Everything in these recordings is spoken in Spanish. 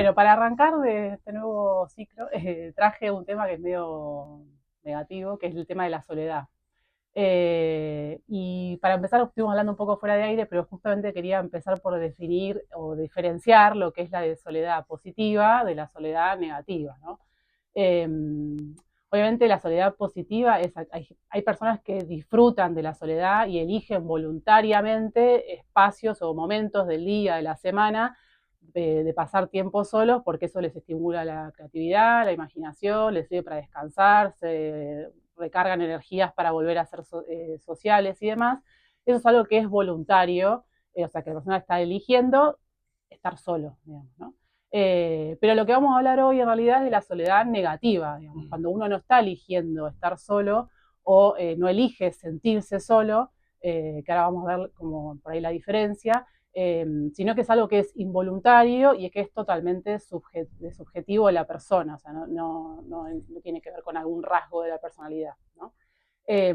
Bueno, para arrancar de este nuevo ciclo, traje un tema que es medio negativo, que es el tema de la soledad. Y para empezar, estuvimos hablando un poco fuera de aire, pero justamente quería empezar por definir o diferenciar lo que es la de soledad positiva de la soledad negativa, ¿no? Eh, Obviamente la soledad positiva es, hay personas que disfrutan de la soledad y eligen voluntariamente espacios o momentos del día, de la semana, de pasar tiempo solos, porque eso les estimula la creatividad, la imaginación, les sirve para descansar, se recargan energías para volver a ser sociales y demás. Eso es algo que es voluntario, o sea, que la persona está eligiendo estar solo, digamos, ¿no? Pero lo que vamos a hablar hoy en realidad es de la soledad negativa, digamos, cuando uno no está eligiendo estar solo o no elige sentirse solo, que ahora vamos a ver como por ahí la diferencia, sino que es algo que es involuntario y que es totalmente subjetivo de la persona, o sea, no tiene que ver con algún rasgo de la personalidad, ¿no? Eh,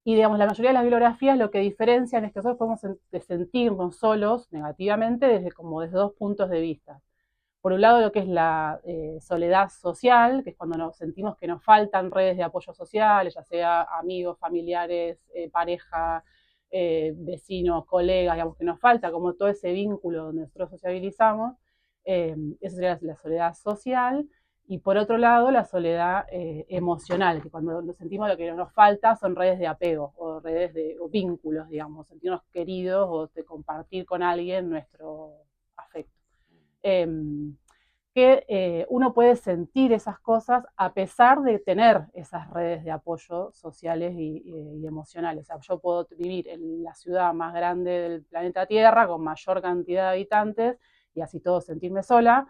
y digamos, la mayoría de las bibliografías lo que diferencian es que nosotros podemos sentirnos solos negativamente desde dos puntos de vista. Por un lado, lo que es la soledad social, que es cuando nos sentimos que nos faltan redes de apoyo sociales, ya sea amigos, familiares, pareja, vecinos, colegas, digamos, que nos falta como todo ese vínculo donde nosotros sociabilizamos. Esa sería la soledad social. Y por otro lado, la soledad emocional, que cuando nos sentimos lo que nos falta son redes de apego o redes de o vínculos, digamos, sentirnos queridos o de compartir con alguien nuestro afecto. Eh, que uno puede sentir esas cosas a pesar de tener esas redes de apoyo sociales y emocionales. O sea, yo puedo vivir en la ciudad más grande del planeta Tierra con mayor cantidad de habitantes y así todo sentirme sola,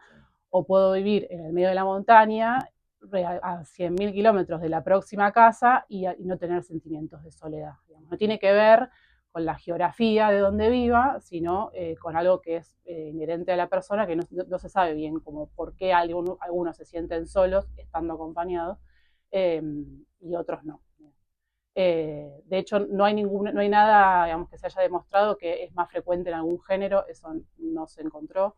o puedo vivir en el medio de la montaña a 100.000 kilómetros de la próxima casa y no tener sentimientos de soledad. Digamos. No tiene que ver con la geografía de donde viva, sino con algo que es inherente a la persona, que no se sabe bien como por qué algunos se sienten solos estando acompañados eh, y otros no. De hecho, no hay nada, digamos, que se haya demostrado que es más frecuente en algún género, eso no se encontró,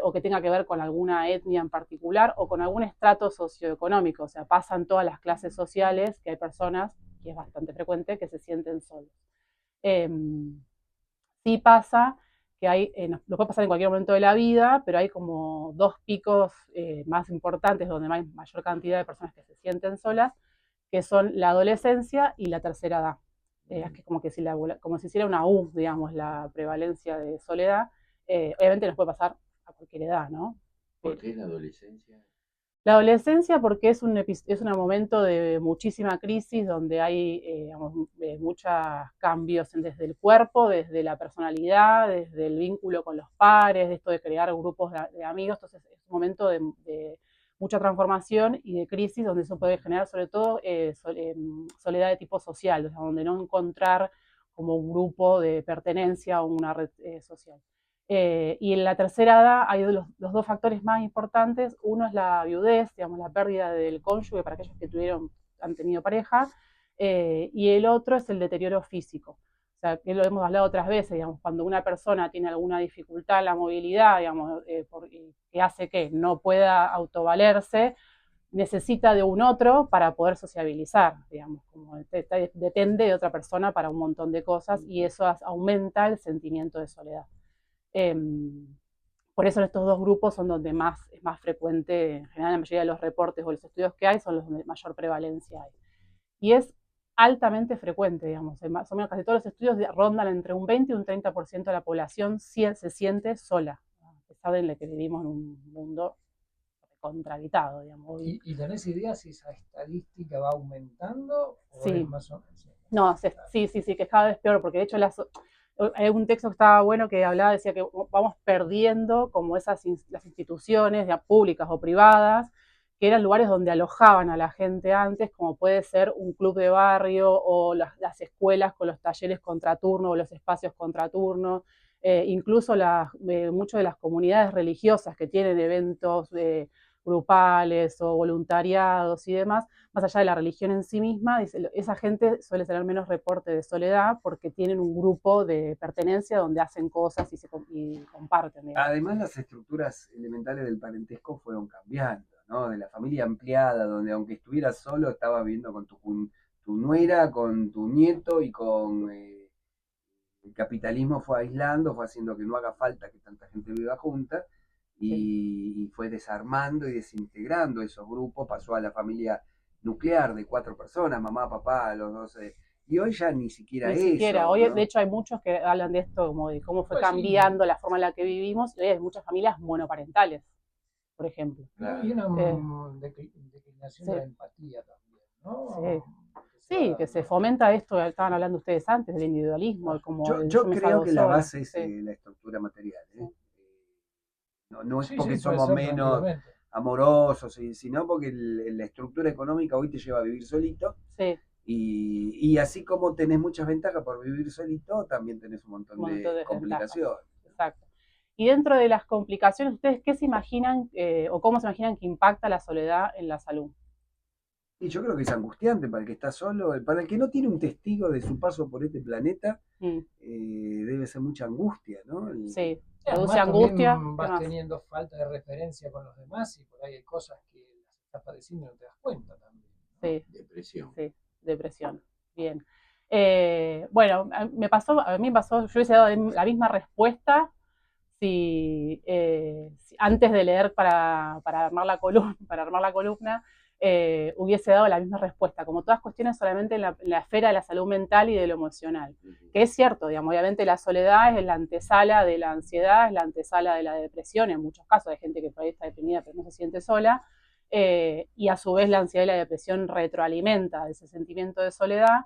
o que tenga que ver con alguna etnia en particular o con algún estrato socioeconómico. O sea, pasan todas las clases sociales que hay personas, que es bastante frecuente, que se sienten solos. Eh, sí pasa que lo puede pasar en cualquier momento de la vida, pero hay como dos picos más importantes donde hay mayor cantidad de personas que se sienten solas, que son la adolescencia y la tercera edad. Es que como si hiciera una U, digamos, la prevalencia de soledad. Obviamente nos puede pasar a cualquier edad, ¿no? ¿Por qué la adolescencia? La adolescencia porque es un momento de muchísima crisis donde hay muchos cambios desde el cuerpo, desde la personalidad, desde el vínculo con los pares, de esto de crear grupos de amigos. Entonces es un momento de mucha transformación y de crisis donde eso puede generar sobre todo soledad de tipo social, o sea, donde no encontrar como un grupo de pertenencia o una red social. Y en la tercera edad hay los dos factores más importantes. Uno es la viudez, digamos, la pérdida del cónyuge para aquellos que han tenido pareja, y el otro es el deterioro físico. O sea, que lo hemos hablado otras veces, digamos, cuando una persona tiene alguna dificultad en la movilidad, digamos, que hace que no pueda autovalerse, necesita de un otro para poder sociabilizar, digamos, como depende de otra persona para un montón de cosas y eso aumenta el sentimiento de soledad. Eh, por eso en estos dos grupos son donde es más frecuente, en general la mayoría de los reportes o los estudios que hay son los donde mayor prevalencia hay. Y es altamente frecuente, digamos, más o menos casi todos los estudios rondan entre un 20 y un 30% de la población se siente sola, a pesar de que vivimos en un mundo contrahabitado, digamos. ¿Y tenés idea si esa estadística va aumentando o es Sí, más o menos? no, sí, que cada vez peor, porque de hecho hay un texto que estaba bueno que hablaba, decía que vamos perdiendo como las instituciones ya públicas o privadas, que eran lugares donde alojaban a la gente antes, como puede ser un club de barrio o las escuelas con los talleres contraturno o los espacios contraturno, incluso muchas de las comunidades religiosas que tienen eventos grupales o voluntariados y demás, más allá de la religión en sí misma, dice, esa gente suele tener menos reporte de soledad porque tienen un grupo de pertenencia donde hacen cosas y comparten, digamos. Además, las estructuras elementales del parentesco fueron cambiando, ¿no? De la familia ampliada, donde aunque estuvieras solo, estabas viviendo con tu nuera, con tu nieto y con el capitalismo fue aislando, fue haciendo que no haga falta que tanta gente viva junta y fue desarmando y desintegrando esos grupos, pasó a la familia nuclear de 4 personas, mamá, papá, los 12. Y hoy ya ni siquiera Ni eso. siquiera, hoy ¿no? de hecho hay muchos que hablan de esto, como de cómo fue Pues sí. cambiando la forma en la que vivimos, y hoy hay muchas familias monoparentales, por ejemplo. ¿no? Y una declinación sí. de la empatía también, ¿no? Sí. Sí, que se fomenta esto, estaban hablando ustedes antes, del individualismo, como Yo me creo salvo que la sola. base es Sí. la estructura material. No es Sí, porque sí, puede somos ser menos tranquilamente. amorosos, sino porque la estructura económica hoy te lleva a vivir solito. Sí, Y así como tenés muchas ventajas por vivir solito, también tenés un montón un montón de de desventajas. complicaciones. Exacto. Y dentro de las complicaciones, ¿ustedes qué se imaginan o cómo se imaginan que impacta la soledad en la salud? Y yo creo que es angustiante para el que está solo, para el que no tiene un testigo de su paso por este planeta, debe ser mucha angustia, ¿no? Sí, Además, produce angustia. también ¿Qué vas más? teniendo falta de referencia con los demás y por ahí hay cosas que las estás padeciendo y no te das cuenta también. Sí, Depresión. sí, depresión. Bien. Bueno, a mí me pasó, yo hubiese dado la misma respuesta si antes de leer para armar la columna, hubiese dado la misma respuesta, como todas cuestiones solamente en la esfera de la salud mental y de lo emocional. Que es cierto, digamos, obviamente la soledad es la antesala de la ansiedad, es la antesala de la depresión, en muchos casos hay gente que por ahí está deprimida pero no se siente sola, y a su vez la ansiedad y la depresión retroalimenta ese sentimiento de soledad,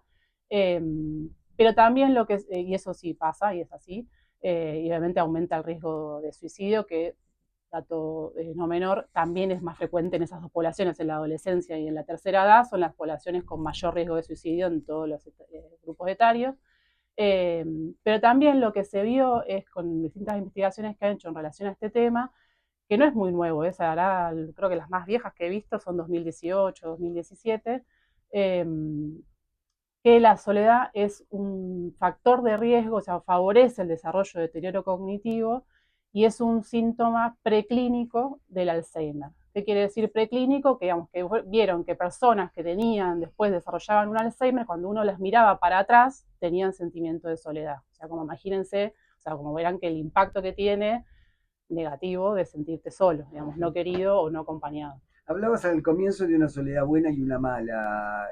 pero también y eso sí pasa, y es así, y obviamente aumenta el riesgo de suicidio, que, dato no menor, también es más frecuente en esas dos poblaciones, en la adolescencia y en la tercera edad, son las poblaciones con mayor riesgo de suicidio en todos los grupos etarios. Pero también lo que se vio es con distintas investigaciones que han hecho en relación a este tema, que no es muy nuevo, creo que las más viejas que he visto son 2018, 2017, que la soledad es un factor de riesgo, o sea, favorece el desarrollo de deterioro cognitivo y es un síntoma preclínico del Alzheimer. ¿Qué quiere decir preclínico? Que, digamos, que vieron que personas que después desarrollaban un Alzheimer, cuando uno las miraba para atrás, tenían sentimiento de soledad. O sea, como imagínense, o sea, como verán que el impacto que tiene negativo de sentirte solo, digamos, no querido o no acompañado. Hablabas al comienzo de una soledad buena y una mala.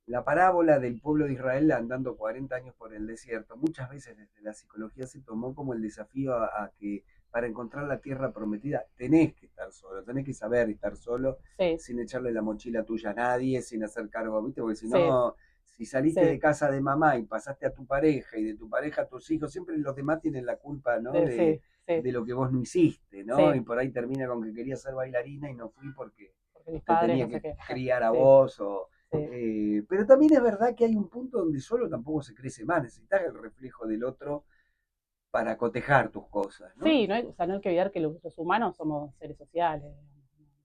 La parábola del pueblo de Israel andando 40 años por el desierto, muchas veces desde la psicología se tomó como el desafío a que para encontrar la tierra prometida tenés que estar solo, tenés que saber estar solo, Sí. sin echarle la mochila tuya a nadie, sin hacer cargo, ¿viste? Porque si Sí. no, si saliste Sí. de casa de mamá y pasaste a tu pareja y de tu pareja a tus hijos, siempre los demás tienen la culpa, ¿no? Sí. De lo que vos no hiciste, ¿no? Sí. Y por ahí termina con que quería ser bailarina y no fui porque mis te padres, tenía no sé que qué. criar a Sí. vos o... Sí. Pero también es verdad que hay un punto donde solo tampoco se crece más, necesitas el reflejo del otro para cotejar tus cosas, ¿no? Sí, no hay que olvidar que los humanos somos seres sociales,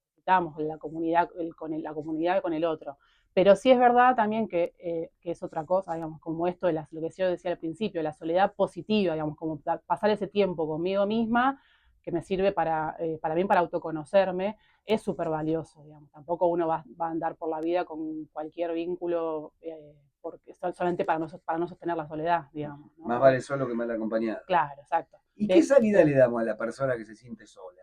necesitamos la comunidad, la comunidad con el otro. Pero sí es verdad también que es otra cosa, digamos, como esto de lo que yo decía al principio, la soledad positiva, digamos, como pasar ese tiempo conmigo misma, que me sirve para autoconocerme, es súper valioso, digamos. Tampoco uno va a andar por la vida con cualquier vínculo porque solamente para no sostener la soledad, digamos, ¿no? Más vale solo que mal acompañado. Claro, exacto. ¿Y qué salida le damos a la persona que se siente sola?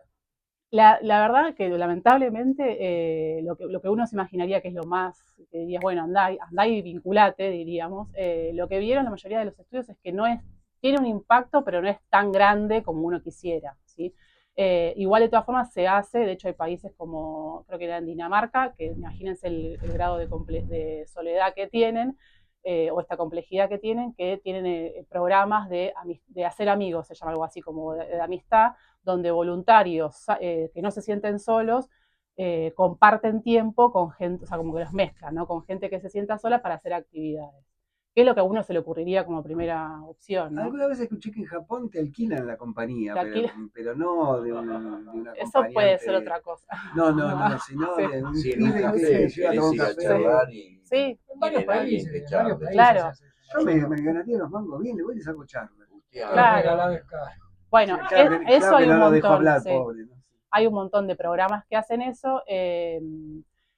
La verdad que lamentablemente lo que uno se imaginaría que es lo más, que dirías, bueno, andá y vinculate, diríamos, lo que vieron la mayoría de los estudios es que tiene un impacto, pero no es tan grande como uno quisiera, ¿sí? Igual de todas formas se hace, de hecho hay países como, creo que era en Dinamarca, que imagínense el grado de soledad que tienen, o esta complejidad que tienen programas de hacer amigos, se llama algo así como de amistad, donde voluntarios que no se sienten solos comparten tiempo con gente, o sea, como que los mezclan, ¿no? Con gente que se sienta sola para hacer actividades. ¿Qué es lo que a uno se le ocurriría como primera opción, ¿no? Alguna vez escuché que en Japón te alquilan la compañía, Te alquila- pero no de una Eso puede ser acompañante. otra cosa. No, sino Sí, de un Sí, en un pibe que café te lleva a tomar querés un ir a café. charlar y sí, En varios tienen alguien países, que en varios charle. países Claro. se hace eso. Yo me ganaría los mangos bien, le voy y le saco charla. Usted Todo Claro. regalado es caro. bueno, Claro eso claro hay que un no lo dejo montón, hablar, sí. pobre. ¿No? Hay un montón de programas que hacen eso.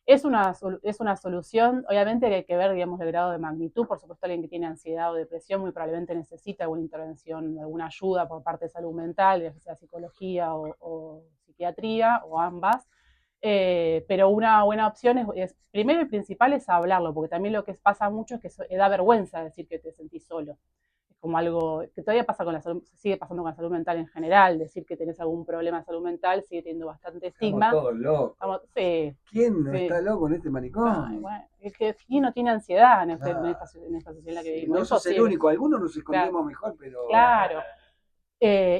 Es una solución, obviamente que hay que ver, digamos, el grado de magnitud. Por supuesto, alguien que tiene ansiedad o depresión muy probablemente necesita alguna intervención, alguna ayuda por parte de salud mental, ya sea psicología o psiquiatría, o ambas. Pero una buena opción primero y principal es hablarlo, porque también lo que pasa mucho es que da vergüenza decir que te sentís solo. Es como algo que todavía pasa con la salud, sigue pasando con la salud mental en general, decir que tenés algún problema de salud mental sigue teniendo bastante estigma. Estamos todos locos. Sí, ¿Quién no sí. está loco en este Ay, manicomio? bueno, es que ¿quién no tiene ansiedad en esta sociedad en la que Sí, vivimos? no Es sos el posible. único, algunos nos escondemos Claro. mejor, pero Claro.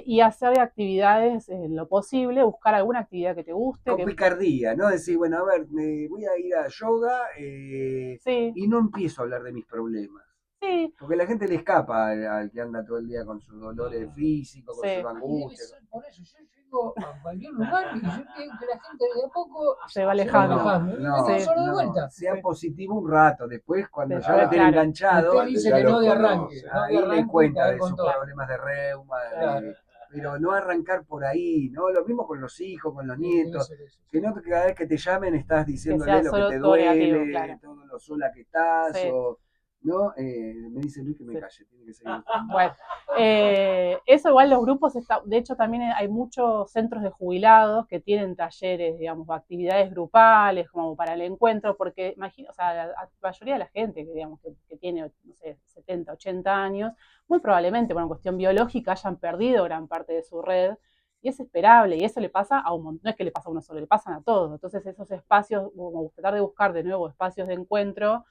Y hacer actividades en lo posible, buscar alguna actividad que te guste. con picardía, ¿no? Decir, bueno, a ver, voy a ir a yoga Sí, y no empiezo a hablar de mis problemas. sí, Porque la gente le escapa al que anda todo el día con sus dolores físicos, con Sí. sus Y debe angustias. ser por eso. Yo llego a cualquier lugar y yo veo que la gente de a poco Se va va alejando. alejando. Y vengo Sí. solo de vuelta. Sea Sí. positivo un rato, después cuando Después, ya lo tiene claro. enganchado, Usted dice ya que lo no de conoce. arranque. No de ahí le arranque, cuenta caer de con sus todo. problemas de reuma, Claro. pero no arrancar por ahí, ¿no? Lo mismo con los hijos, con los Sí, debe nietos. ser eso. Que no cada vez que te llamen estás diciéndole sea lo que solo te todo negativo, duele, claro. todo lo sola que estás, Sí. ¿no? Me dice Luis que me Sí. calle, tiene que seguir. Bueno, eso igual los grupos, de hecho también hay muchos centros de jubilados que tienen talleres, digamos, actividades grupales como para el encuentro, porque imagino, o sea, la mayoría de la gente digamos, que tiene, no sé, 70, 80 años, muy probablemente por una cuestión biológica hayan perdido gran parte de su red, y es esperable, y eso le pasa a un montón, no es que le pasa a uno solo, le pasan a todos. Entonces esos espacios, como tratar de buscar de nuevo espacios de encuentro,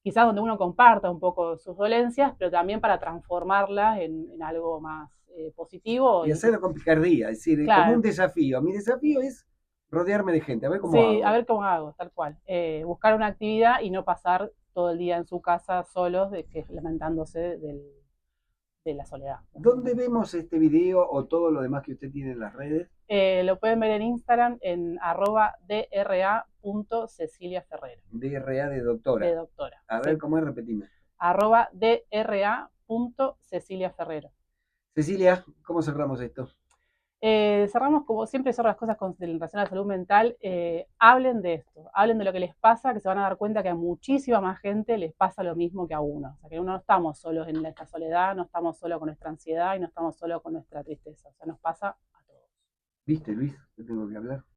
quizás donde uno comparta un poco sus dolencias, pero también para transformarlas en algo más positivo. Y hacerlo con picardía, es decir, Claro. como un desafío. Mi desafío es rodearme de gente, a ver cómo Sí, hago. a ver cómo hago, tal cual. Buscar una actividad y no pasar todo el día en su casa solos, lamentándose de la soledad. ¿Dónde vemos este video o todo lo demás que usted tiene en las redes? Lo pueden ver en Instagram en @dra.ceciliaferrero. DRA de doctora. De doctora. A ver Sí. cómo es, repetime. @dra.ceciliaferrero. Cecilia, ¿cómo cerramos esto? Cerramos como siempre, cierro las cosas con relación a la salud mental. Hablen de esto, hablen de lo que les pasa, que se van a dar cuenta que a muchísima más gente les pasa lo mismo que a uno. O sea, que no estamos solos en esta soledad, no estamos solos con nuestra ansiedad y no estamos solos con nuestra tristeza. O sea, nos pasa a todos. ¿Viste, Luis? Yo tengo que hablar.